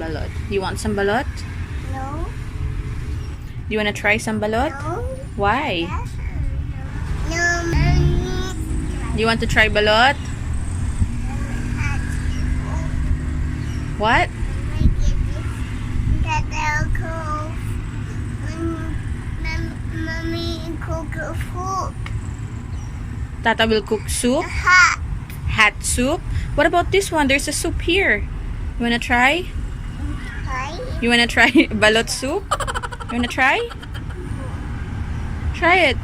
balut. You want some balut? No. Do you want to try some balut? No. Why? No. Do you want to try balut? What? Mommy cook food. Tata will cook soup. Hat soup. What about this one? There's a soup here. You wanna try? You wanna try balut soup? You wanna try? Try it.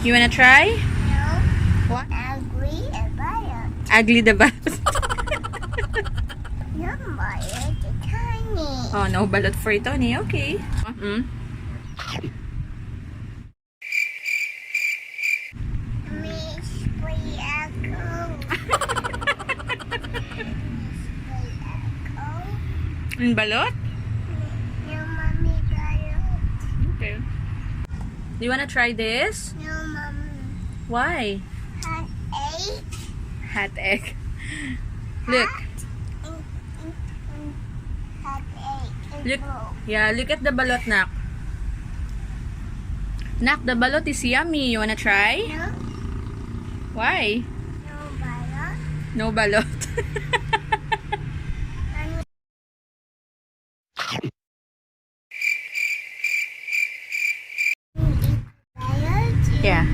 You wanna try? No. What? Ugly about Ugly the balut. No, it's tiny. Oh, no balut for Tony. Okay. Miss Play Echo. In balut? No, mommy got it. Okay. Do you wanna try this? No, mommy. Why? Had eight. Hat egg. Look. Had eight. Look. Yeah, look at the balot, Nak. Nak, the balot is yummy. You wanna try? No. Why? No, Bala. No balot. Bala. Yeah.